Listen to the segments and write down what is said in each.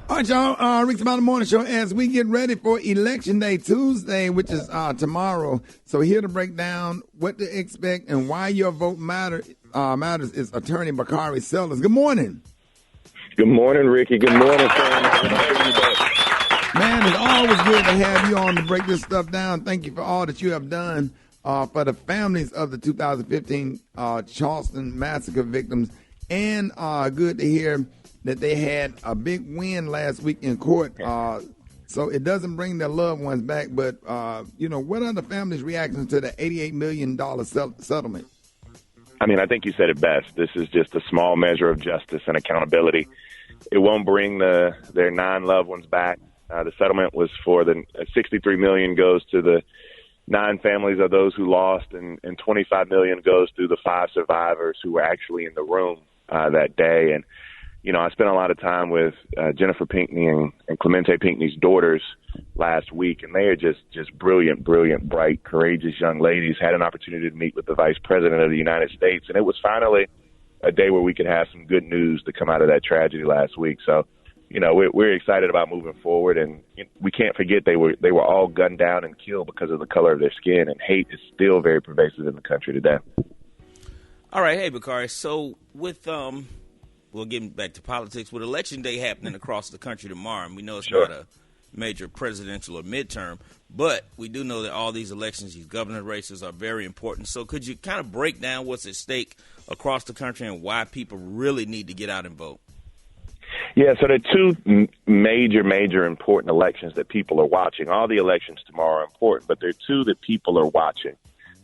All right, y'all. Rick's About the Morning Show as we get ready for Election Day Tuesday, which is tomorrow. So here to break down what to expect and why your vote matters is Attorney Bakari Sellers. Good morning. Good morning, Ricky. Good morning, fam. Man, it's always good to have you on to break this stuff down. Thank you for all that you have done for the families of the 2015 Charleston massacre victims. And good to hear that they had a big win last week in court. So it doesn't bring their loved ones back. But, what are the families' reactions to the $88 million settlement? I mean, I think you said it best. This is just a small measure of justice and accountability. It won't bring their 9 loved ones back. The settlement was for the $63 million goes to the 9 families of those who lost, and $25 million goes to the 5 survivors who were actually in the room that day. And I spent a lot of time with Jennifer Pinckney and Clemente Pinckney's daughters last week, and they are just brilliant, bright, courageous young ladies. Had an opportunity to meet with the Vice President of the United States, and it was finally a day where we could have some good news to come out of that tragedy last week. So, we're excited about moving forward, and we can't forget they were all gunned down and killed because of the color of their skin, and hate is still very pervasive in the country today. All right, hey, Bakari, so with we'll get back to politics. With Election Day happening across the country tomorrow, and we know it's not a major presidential or midterm, but we do know that all these elections, these governor races, are very important. So could you kind of break down what's at stake across the country and why people really need to get out and vote? Yeah, so there are 2 major important elections that people are watching. All the elections tomorrow are important, but there are 2 that people are watching.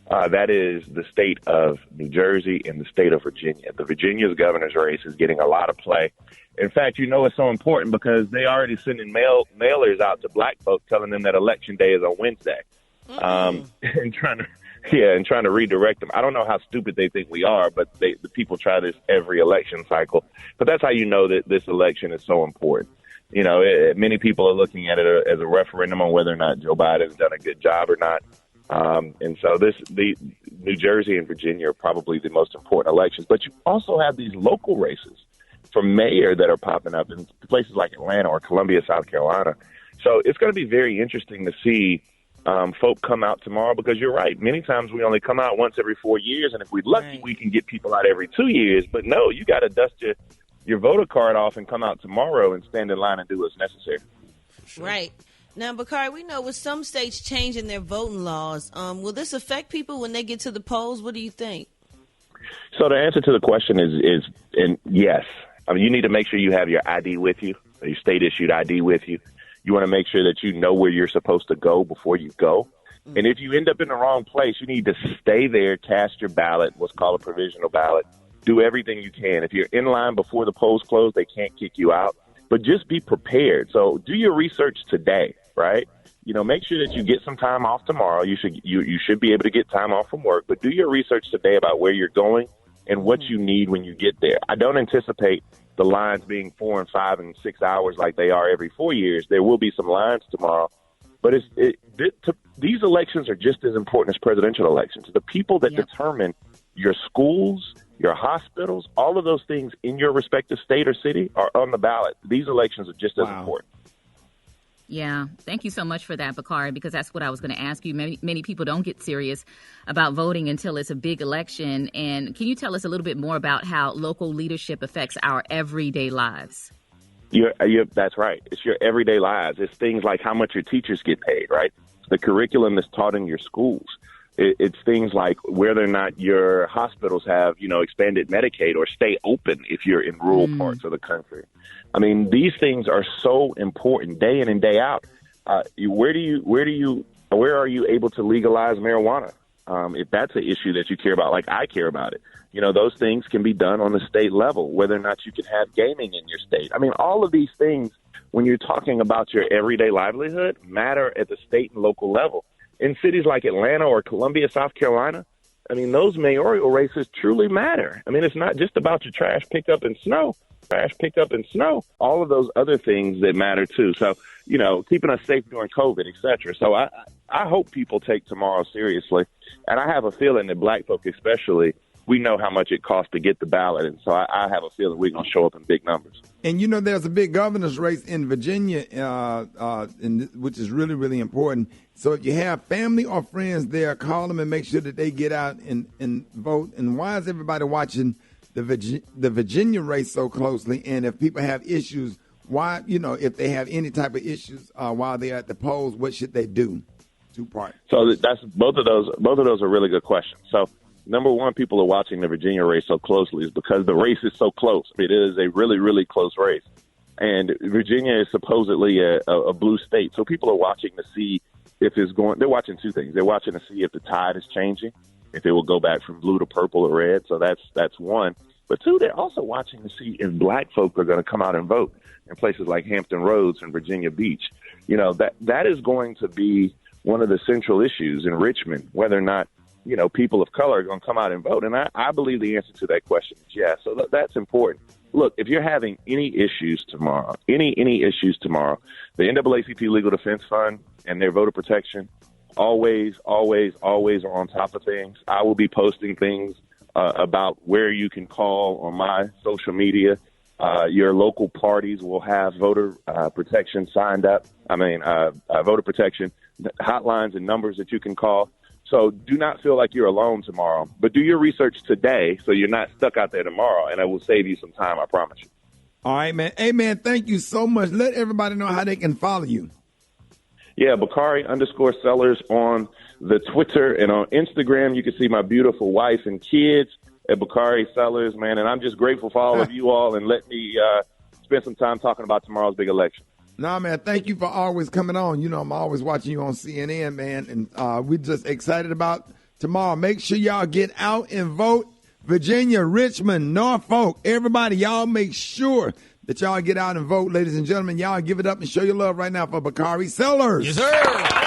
That is the state of New Jersey and the state of Virginia. The Virginia's governor's race is getting a lot of play. In fact, it's so important because they already sending mailers out to black folks telling them that Election Day is on Wednesday, and trying to redirect them. I don't know how stupid they think we are, but the people try this every election cycle. But that's how you know that this election is so important. Many people are looking at it as a referendum on whether or not Joe Biden has done a good job or not. And so the New Jersey and Virginia are probably the most important elections. But you also have these local races for mayor that are popping up in places like Atlanta or Columbia, South Carolina. So it's going to be very interesting to see folk come out tomorrow, because you're right. Many times we only come out once every 4 years, and if we're lucky, we can get people out every 2 years. But no, you got to dust your voter card off and come out tomorrow and stand in line and do what's necessary. Sure. Right. Now, Bakari, we know with some states changing their voting laws, will this affect people when they get to the polls? What do you think? So the answer to the question is yes. I mean, you need to make sure you have your ID with you, your state-issued ID with you. You want to make sure that you know where you're supposed to go before you go. Mm-hmm. And if you end up in the wrong place, you need to stay there, cast your ballot, what's called a provisional ballot. Do everything you can. If you're in line before the polls close, they can't kick you out. But just be prepared. So do your research today, right? Make sure that you get some time off tomorrow. You should be able to get time off from work, but do your research today about where you're going and what you need when you get there. I don't anticipate the lines being 4 and 5 and 6 hours like they are every 4 years. There will be some lines tomorrow, but these elections are just as important as presidential elections. The people that determine your schools, your hospitals, all of those things in your respective state or city are on the ballot. These elections are just as important. Yeah. Thank you so much for that, Bakari, because that's what I was going to ask you. Many people don't get serious about voting until it's a big election. And can you tell us a little bit more about how local leadership affects our everyday lives? That's right. It's your everyday lives. It's things like how much your teachers get paid, right? The curriculum that's taught in your schools. It's things like whether or not your hospitals have, expanded Medicaid or stay open if you're in rural parts of the country. I mean, these things are so important day in and day out. Where are you able to legalize marijuana? If that's an issue that you care about, like I care about it, those things can be done on the state level, whether or not you can have gaming in your state. I mean, all of these things, when you're talking about your everyday livelihood, matter at the state and local level. In cities like Atlanta or Columbia, South Carolina, I mean, those mayoral races truly matter. I mean, it's not just about your trash pickup and snow. All of those other things that matter too. So, keeping us safe during COVID, et cetera. So I hope people take tomorrow seriously. And I have a feeling that black folk especially we know how much it costs to get the ballot. And so I have a feeling we're going to show up in big numbers. And, there's a big governor's race in Virginia, which is really, really important. So if you have family or friends there, call them and make sure that they get out and vote. And why is everybody watching the Virginia race so closely? And if people have issues, why, if they have any type of issues while they're at the polls, what should they do? Two-part. So that's both of those are really good questions. So number one, people are watching the Virginia race so closely is because the race is so close. It is a really, really close race. And Virginia is supposedly a blue state. So people are watching to see if it's going – they're watching two things. They're watching to see if the tide is changing, if it will go back from blue to purple or red. So that's one. But two, they're also watching to see if black folk are going to come out and vote in places like Hampton Roads and Virginia Beach. That is going to be one of the central issues in Richmond, whether or not people of color are going to come out and vote. And I believe the answer to that question is yes. So that's important. Look, if you're having any issues tomorrow, any issues tomorrow, the NAACP Legal Defense Fund and their voter protection always are on top of things. I will be posting things about where you can call on my social media. Your local parties will have voter protection signed up. Voter protection hotlines and numbers that you can call. So do not feel like you're alone tomorrow, but do your research today so you're not stuck out there tomorrow, and it will save you some time, I promise you. All right, man. Hey, man, thank you so much. Let everybody know how they can follow you. Yeah, Bakari_Sellers on the Twitter, and on Instagram you can see my beautiful wife and kids at Bakari Sellers, man, and I'm just grateful for all of you all, and let me spend some time talking about tomorrow's big election. Nah, man, thank you for always coming on. I'm always watching you on CNN, man, and we're just excited about tomorrow. Make sure y'all get out and vote. Virginia, Richmond, Norfolk, everybody, y'all make sure that y'all get out and vote. Ladies and gentlemen, y'all give it up and show your love right now for Bakari Sellers. Yes, sir.